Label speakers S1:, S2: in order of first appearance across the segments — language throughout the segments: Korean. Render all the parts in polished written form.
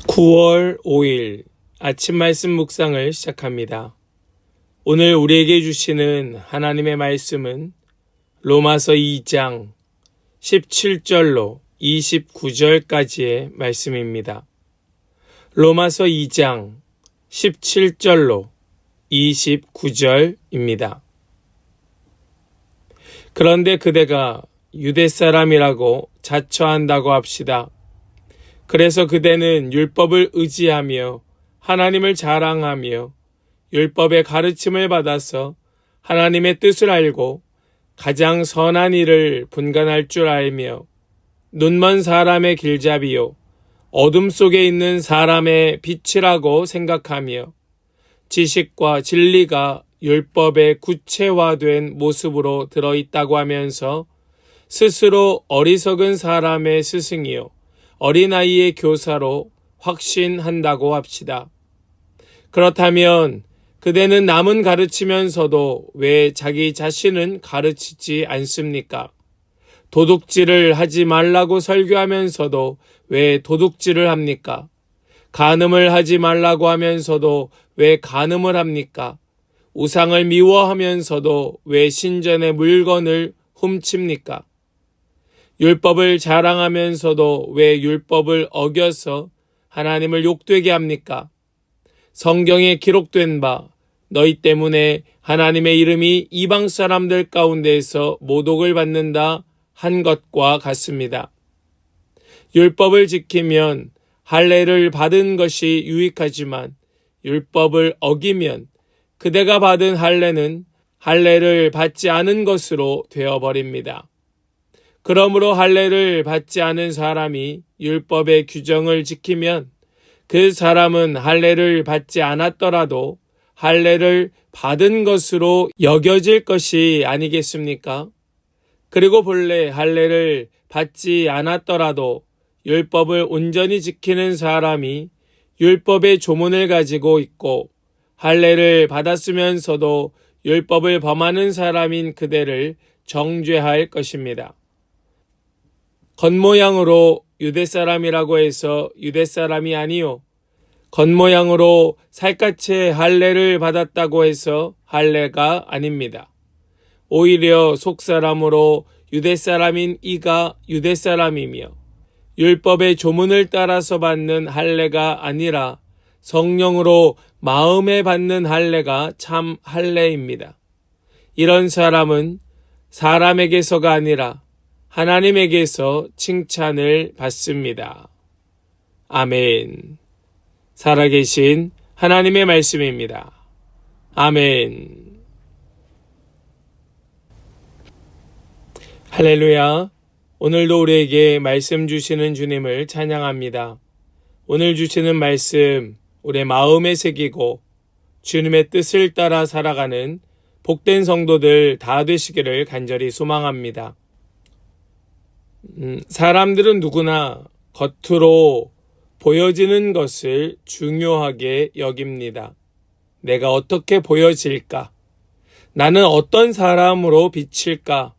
S1: 9월 5일 아침 말씀 묵상을 시작합니다. 오늘 우리에게 주시는 하나님의 말씀은 로마서 2장 17절로 29절까지의 말씀입니다. 로마서 2장 17절로 29절입니다. 그런데 그대가 유대 사람이라고 자처한다고 합시다. 그래서 그대는 율법을 의지하며 하나님을 자랑하며 율법의 가르침을 받아서 하나님의 뜻을 알고 가장 선한 일을 분간할 줄 알며 눈먼 사람의 길잡이요 어둠 속에 있는 사람의 빛이라고 생각하며 지식과 진리가 율법의 구체화된 모습으로 들어있다고 하면서 스스로 어리석은 사람의 스승이요 어린아이의 교사로 확신한다고 합시다. 그렇다면 그대는 남은 가르치면서도 왜 자기 자신은 가르치지 않습니까? 도둑질을 하지 말라고 설교하면서도 왜 도둑질을 합니까? 간음을 하지 말라고 하면서도 왜 간음을 합니까? 우상을 미워하면서도 왜 신전의 물건을 훔칩니까? 율법을 자랑하면서도 왜 율법을 어겨서 하나님을 욕되게 합니까? 성경에 기록된 바 너희 때문에 하나님의 이름이 이방 사람들 가운데에서 모독을 받는다 한 것과 같습니다. 율법을 지키면 할례를 받은 것이 유익하지만 율법을 어기면 그대가 받은 할례는 할례를 받지 않은 것으로 되어버립니다. 그러므로 할례를 받지 않은 사람이 율법의 규정을 지키면 그 사람은 할례를 받지 않았더라도 할례를 받은 것으로 여겨질 것이 아니겠습니까? 그리고 본래 할례를 받지 않았더라도 율법을 온전히 지키는 사람이 율법의 조문을 가지고 있고 할례를 받았으면서도 율법을 범하는 사람인 그대를 정죄할 것입니다. 겉모양으로 유대 사람이라고 해서 유대 사람이 아니요 겉모양으로 살갗의 할례를 받았다고 해서 할례가 아닙니다. 오히려 속사람으로 유대 사람인 이가 유대 사람이며 율법의 조문을 따라서 받는 할례가 아니라 성령으로 마음에 받는 할례가 참 할례입니다. 이런 사람은 사람에게서가 아니라 하나님에게서 칭찬을 받습니다. 아멘. 살아계신 하나님의 말씀입니다. 아멘. 할렐루야. 오늘도 우리에게 말씀 주시는 주님을 찬양합니다. 오늘 주시는 말씀 우리의 마음에 새기고 주님의 뜻을 따라 살아가는 복된 성도들 다 되시기를 간절히 소망합니다. 사람들은 누구나 겉으로 보여지는 것을 중요하게 여깁니다. 내가 어떻게 보여질까? 나는 어떤 사람으로 비칠까?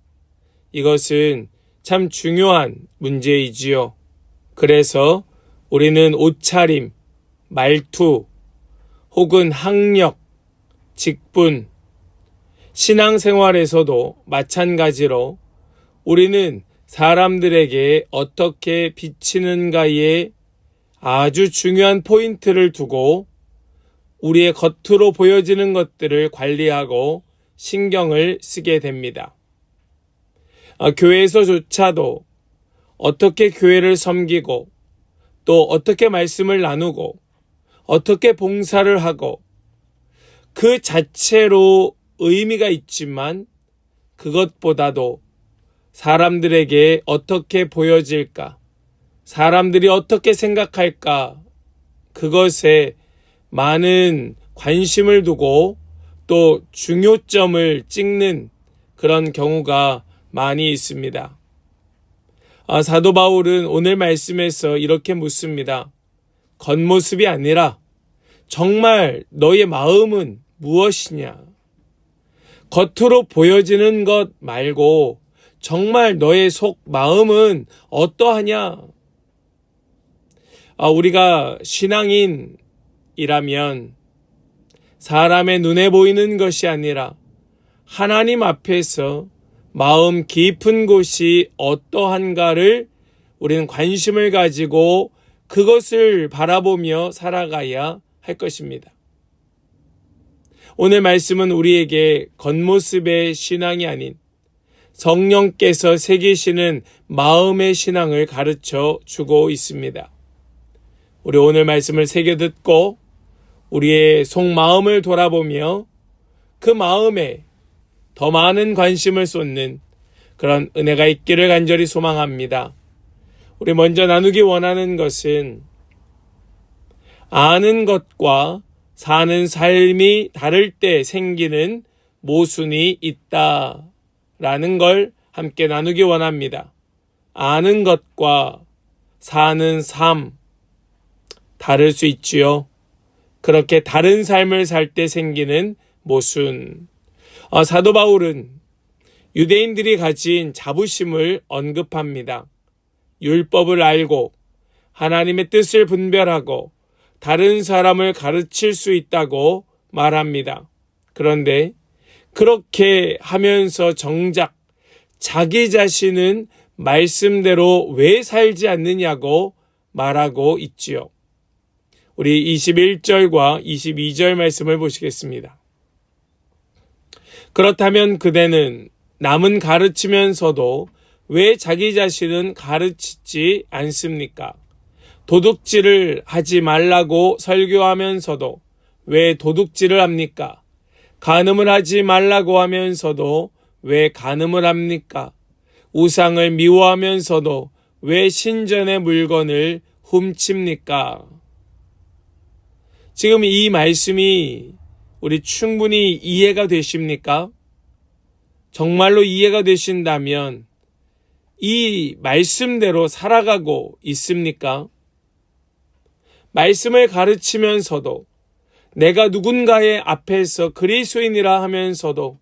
S1: 이것은 참 중요한 문제이지요. 그래서 우리는 옷차림, 말투, 혹은 학력, 직분, 신앙생활에서도 마찬가지로 우리는 사람들에게 어떻게 비치는가에 아주 중요한 포인트를 두고 우리의 겉으로 보여지는 것들을 관리하고 신경을 쓰게 됩니다. 교회에서조차도 어떻게 교회를 섬기고 또 어떻게 말씀을 나누고 어떻게 봉사를 하고 그 자체로 의미가 있지만 그것보다도 사람들에게 어떻게 보여질까? 사람들이 어떻게 생각할까? 그것에 많은 관심을 두고 또 중요점을 찍는 그런 경우가 많이 있습니다. 사도 바울은 오늘 말씀에서 이렇게 묻습니다. 겉모습이 아니라 정말 너의 마음은 무엇이냐? 겉으로 보여지는 것 말고 정말 너의 속 마음은 어떠하냐? 우리가 신앙인이라면 사람의 눈에 보이는 것이 아니라 하나님 앞에서 마음 깊은 곳이 어떠한가를 우리는 관심을 가지고 그것을 바라보며 살아가야 할 것입니다. 오늘 말씀은 우리에게 겉모습의 신앙이 아닌 성령께서 새기시는 마음의 신앙을 가르쳐 주고 있습니다. 우리 오늘 말씀을 새겨 듣고 우리의 속마음을 돌아보며 그 마음에 더 많은 관심을 쏟는 그런 은혜가 있기를 간절히 소망합니다. 우리 먼저 나누기 원하는 것은 아는 것과 사는 삶이 다를 때 생기는 모순이 있다라는 걸 함께 나누기 원합니다. 아는 것과 사는 삶 다를 수 있지요. 그렇게 다른 삶을 살 때 생기는 모순. 사도 바울은 유대인들이 가진 자부심을 언급합니다. 율법을 알고 하나님의 뜻을 분별하고 다른 사람을 가르칠 수 있다고 말합니다. 그런데 그렇게 하면서 정작 자기 자신은 말씀대로 왜 살지 않느냐고 말하고 있지요. 우리 21절과 22절 말씀을 보시겠습니다. 그렇다면 그대는 남은 가르치면서도 왜 자기 자신은 가르치지 않습니까? 도둑질을 하지 말라고 설교하면서도 왜 도둑질을 합니까? 간음을 하지 말라고 하면서도 왜 간음을 합니까? 우상을 미워하면서도 왜 신전의 물건을 훔칩니까? 지금 이 말씀이 우리 충분히 이해가 되십니까? 정말로 이해가 되신다면 이 말씀대로 살아가고 있습니까? 말씀을 가르치면서도 내가 누군가의 앞에서 그리스도인이라 하면서도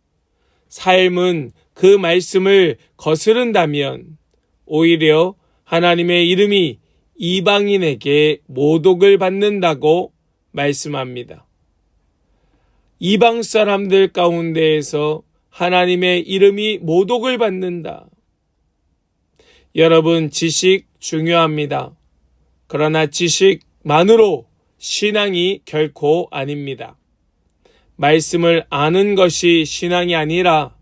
S1: 삶은 그 말씀을 거스른다면 오히려 하나님의 이름이 이방인에게 모독을 받는다고 말씀합니다. 이방 사람들 가운데에서 하나님의 이름이 모독을 받는다. 여러분, 지식 중요합니다. 그러나 지식만으로 신앙이 결코 아닙니다. 말씀을 아는 것이 신앙이 아니라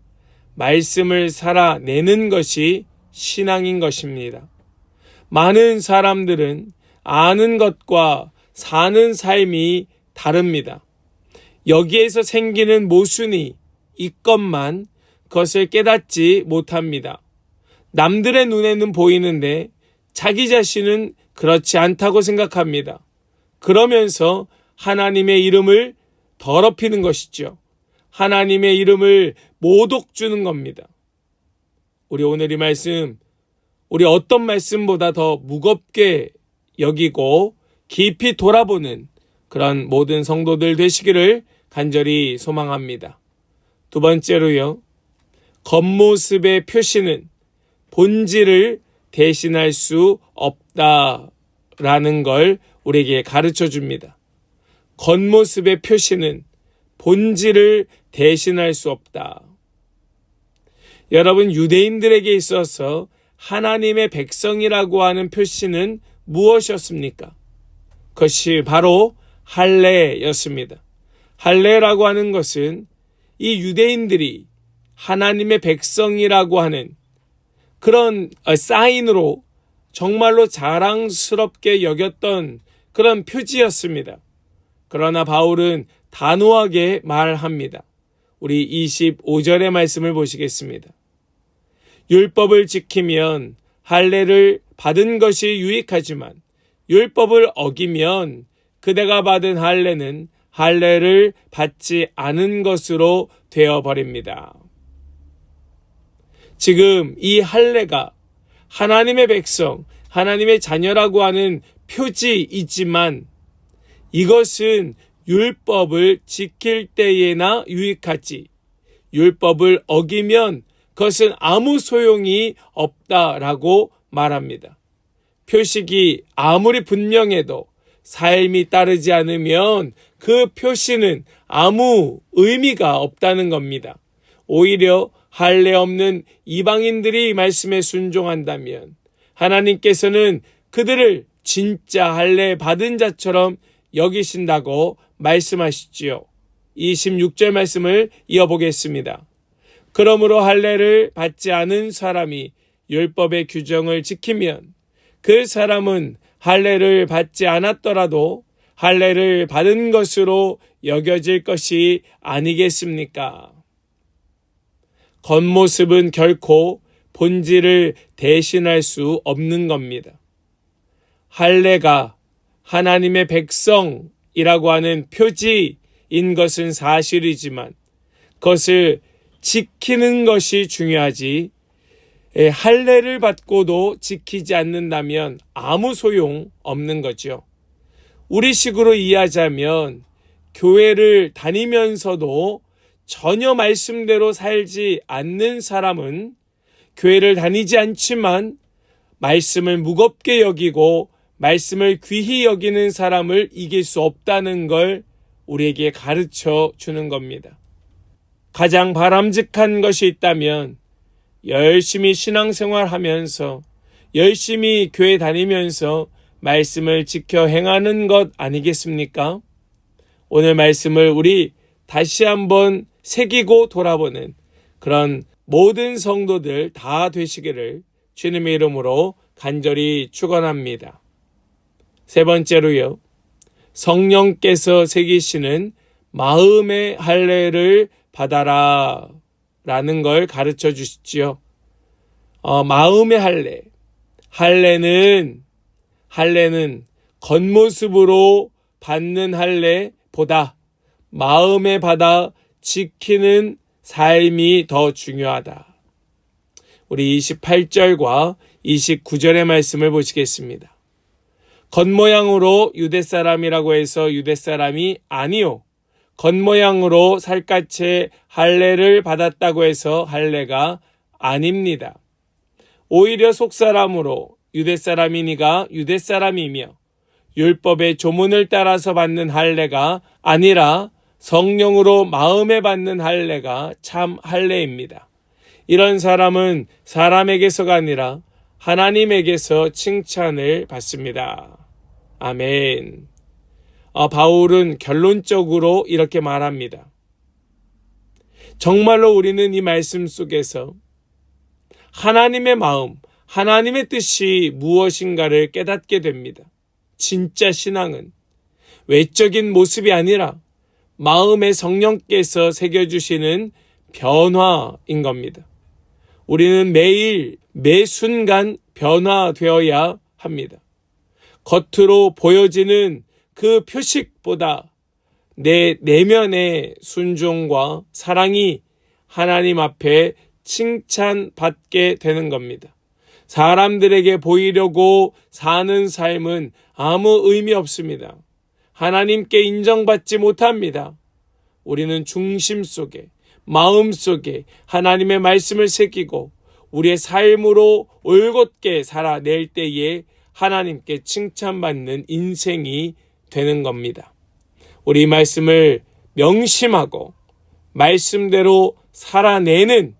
S1: 말씀을 살아내는 것이 신앙인 것입니다. 많은 사람들은 아는 것과 사는 삶이 다릅니다. 여기에서 생기는 모순이 있건만 그것을 깨닫지 못합니다. 남들의 눈에는 보이는데 자기 자신은 그렇지 않다고 생각합니다. 그러면서 하나님의 이름을 더럽히는 것이죠. 하나님의 이름을 모독 주는 겁니다. 우리 오늘 이 말씀, 우리 어떤 말씀보다 더 무겁게 여기고 깊이 돌아보는 그런 모든 성도들 되시기를 간절히 소망합니다. 두 번째로요, 겉모습의 표시는 본질을 대신할 수 없다라는 걸 우리에게 가르쳐 줍니다. 겉모습의 표시는 본질을 대신할 수 없다. 여러분, 유대인들에게 있어서 하나님의 백성이라고 하는 표시는 무엇이었습니까? 그것이 바로 할례였습니다. 할례라고 하는 것은 이 유대인들이 하나님의 백성이라고 하는 그런 사인으로 정말로 자랑스럽게 여겼던 그런 표지였습니다. 그러나 바울은 단호하게 말합니다. 우리 25절의 말씀을 보시겠습니다. 율법을 지키면 할례를 받은 것이 유익하지만 율법을 어기면 그대가 받은 할례는 할례를 받지 않은 것으로 되어버립니다. 지금 이 할례가 하나님의 백성, 하나님의 자녀라고 하는 표지이지만 이것은 율법을 지킬 때에나 유익하지, 율법을 어기면 그것은 아무 소용이 없다라고 말합니다. 표식이 아무리 분명해도 삶이 따르지 않으면 그 표시는 아무 의미가 없다는 겁니다. 오히려 할례 없는 이방인들이 말씀에 순종한다면 하나님께서는 그들을 진짜 할례 받은 자처럼 여기신다고 말씀하시지요. 26절 말씀을 이어보겠습니다. 그러므로 할례를 받지 않은 사람이 율법의 규정을 지키면 그 사람은 할례를 받지 않았더라도 할례를 받은 것으로 여겨질 것이 아니겠습니까? 겉모습은 결코 본질을 대신할 수 없는 겁니다. 할례가 하나님의 백성이라고 하는 표지인 것은 사실이지만 그것을 지키는 것이 중요하지, 할례를 받고도 지키지 않는다면 아무 소용 없는 거죠. 우리식으로 이해하자면 교회를 다니면서도 전혀 말씀대로 살지 않는 사람은 교회를 다니지 않지만 말씀을 무겁게 여기고 말씀을 귀히 여기는 사람을 이길 수 없다는 걸 우리에게 가르쳐 주는 겁니다. 가장 바람직한 것이 있다면 열심히 신앙생활하면서 열심히 교회 다니면서 말씀을 지켜 행하는 것 아니겠습니까? 오늘 말씀을 우리 다시 한번 새기고 돌아보는 그런 모든 성도들 다 되시기를 주님의 이름으로 간절히 축원합니다. 세 번째로요, 성령께서 새기시는 마음의 할례를 받아라 라는 걸 가르쳐 주시지요. 마음의 할례. 할례는 겉모습으로 받는 할례보다 마음에 받아 지키는 삶이 더 중요하다. 우리 28절과 29절의 말씀을 보시겠습니다. 겉모양으로 유대사람이라고 해서 유대사람이 아니요, 겉모양으로 살갗에 할례를 받았다고 해서 할례가 아닙니다. 오히려 속사람으로 유대사람이니가 유대사람이며 율법의 조문을 따라서 받는 할례가 아니라 성령으로 마음에 받는 할례가 참 할례입니다. 이런 사람은 사람에게서가 아니라 하나님에게서 칭찬을 받습니다. 아멘. 바울은 결론적으로 이렇게 말합니다. 정말로 우리는 이 말씀 속에서 하나님의 마음, 하나님의 뜻이 무엇인가를 깨닫게 됩니다. 진짜 신앙은 외적인 모습이 아니라 마음의 성령께서 새겨주시는 변화인 겁니다. 우리는 매일, 매 순간 변화되어야 합니다. 겉으로 보여지는 그 표식보다 내 내면의 순종과 사랑이 하나님 앞에 칭찬받게 되는 겁니다. 사람들에게 보이려고 사는 삶은 아무 의미 없습니다. 하나님께 인정받지 못합니다. 우리는 중심 속에, 마음 속에 하나님의 말씀을 새기고 우리의 삶으로 올곧게 살아낼 때에 하나님께 칭찬받는 인생이 되는 겁니다. 우리 이 말씀을 명심하고 말씀대로 살아내는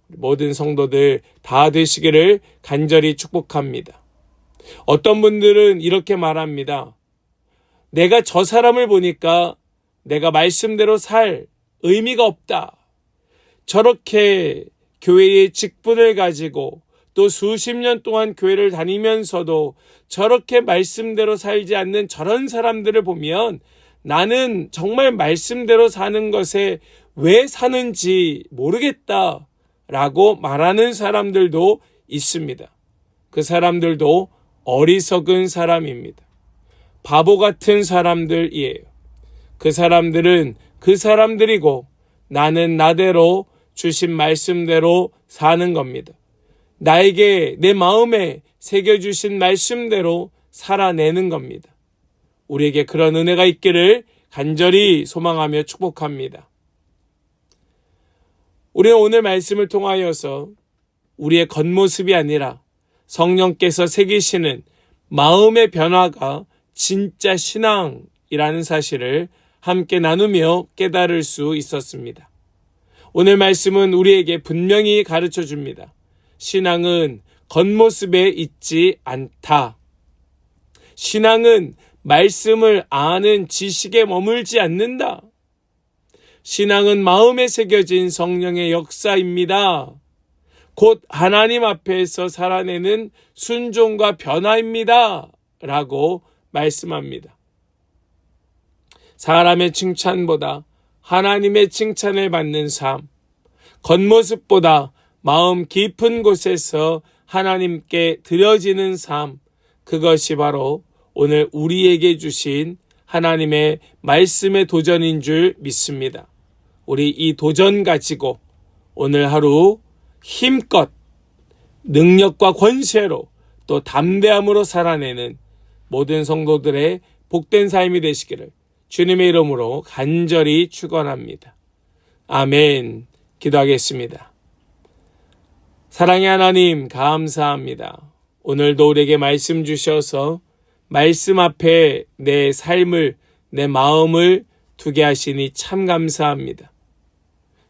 S1: 모든 성도들 다 되시기를 간절히 축복합니다. 어떤 분들은 이렇게 말합니다. 내가 저 사람을 보니까 내가 말씀대로 살 의미가 없다. 저렇게 교회의 직분을 가지고 또 수십 년 동안 교회를 다니면서도 저렇게 말씀대로 살지 않는 저런 사람들을 보면 나는 정말 말씀대로 사는 것에 왜 사는지 모르겠다 라고 말하는 사람들도 있습니다. 그 사람들도 어리석은 사람입니다. 바보 같은 사람들이에요. 그 사람들은 그 사람들이고 나는 나대로 주신 말씀대로 사는 겁니다. 나에게 내 마음에 새겨주신 말씀대로 살아내는 겁니다. 우리에게 그런 은혜가 있기를 간절히 소망하며 축복합니다. 우리는 오늘 말씀을 통하여서 우리의 겉모습이 아니라 성령께서 새기시는 마음의 변화가 진짜 신앙이라는 사실을 함께 나누며 깨달을 수 있었습니다. 오늘 말씀은 우리에게 분명히 가르쳐 줍니다. 신앙은 겉모습에 있지 않다. 신앙은 말씀을 아는 지식에 머물지 않는다. 신앙은 마음에 새겨진 성령의 역사입니다. 곧 하나님 앞에서 살아내는 순종과 변화입니다. 라고 말씀합니다. 사람의 칭찬보다 하나님의 칭찬을 받는 삶, 겉모습보다 마음 깊은 곳에서 하나님께 드려지는 삶, 그것이 바로 오늘 우리에게 주신 하나님의 말씀의 도전인 줄 믿습니다. 우리 이 도전 가지고 오늘 하루 힘껏 능력과 권세로 또 담대함으로 살아내는 모든 성도들의 복된 삶이 되시기를 주님의 이름으로 간절히 축원합니다. 아멘. 기도하겠습니다. 사랑의 하나님 감사합니다. 오늘도 우리에게 말씀 주셔서 말씀 앞에 내 삶을, 내 마음을 두게 하시니 참 감사합니다.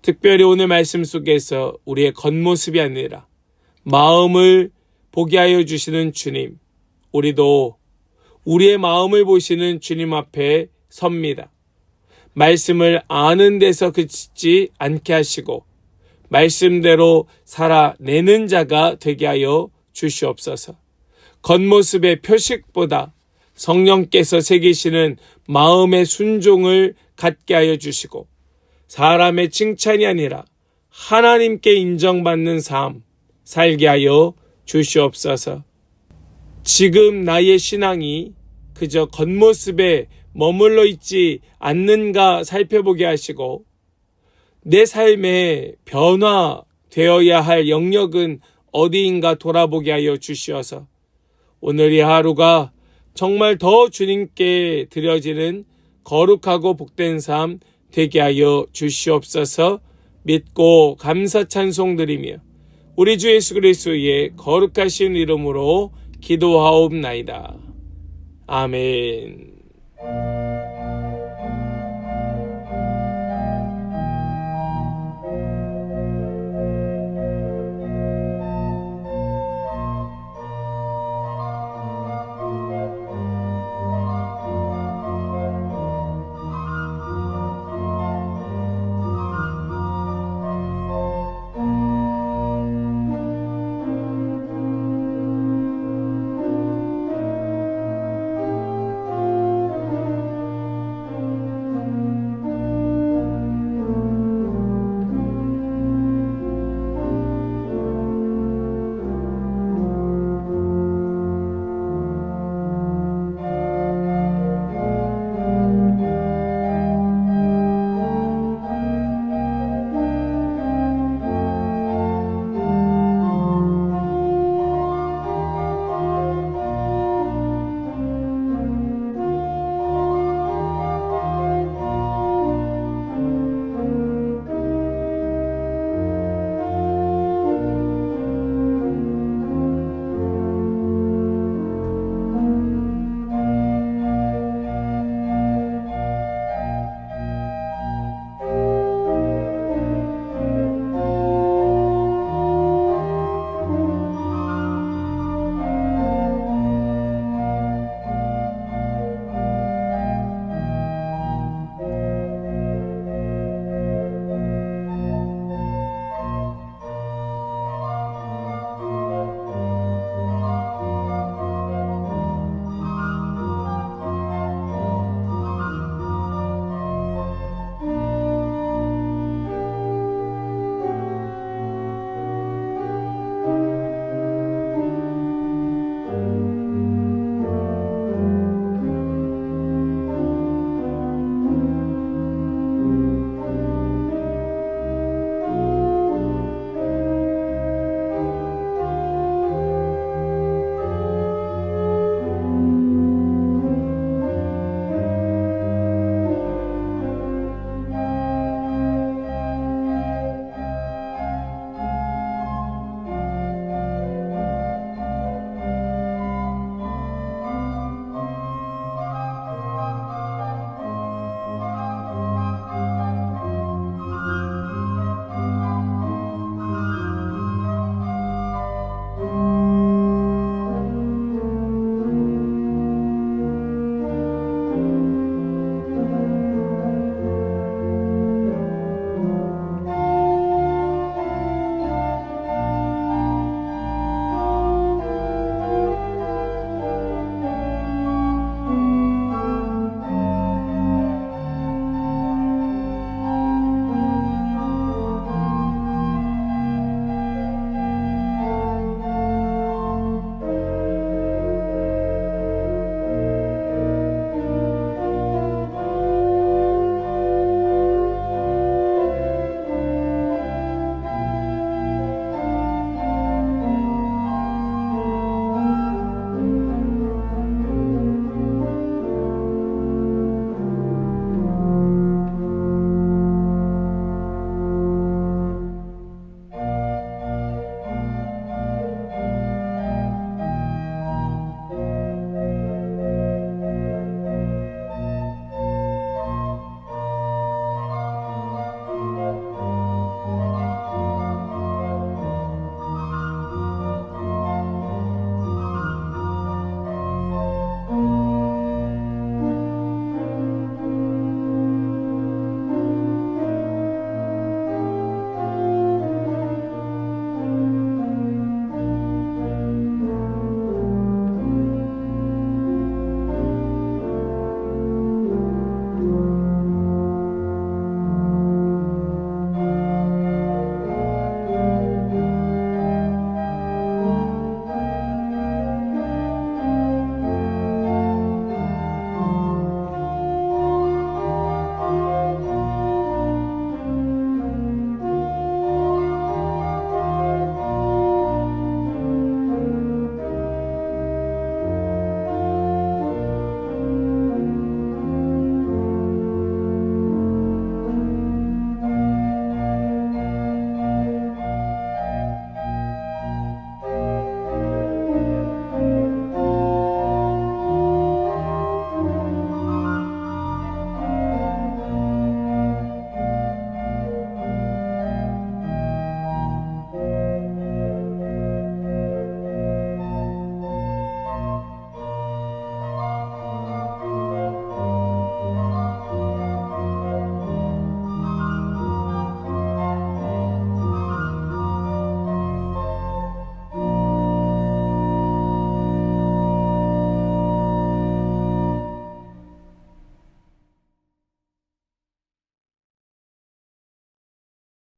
S1: 특별히 오늘 말씀 속에서 우리의 겉모습이 아니라 마음을 보게 하여 주시는 주님, 우리도 우리의 마음을 보시는 주님 앞에 섭니다. 말씀을 아는 데서 그치지 않게 하시고 말씀대로 살아내는 자가 되게 하여 주시옵소서. 겉모습의 표식보다 성령께서 새기시는 마음의 순종을 갖게 하여 주시고 사람의 칭찬이 아니라 하나님께 인정받는 삶 살게 하여 주시옵소서. 지금 나의 신앙이 그저 겉모습에 머물러 있지 않는가 살펴보게 하시고 내 삶에 변화되어야 할 영역은 어디인가 돌아보게 하여 주시어서 오늘 이 하루가 정말 더 주님께 드려지는 거룩하고 복된 삶 되게 하여 주시옵소서. 믿고 감사 찬송 드리며 우리 주 예수 그리스도의 거룩하신 이름으로 기도하옵나이다. 아멘.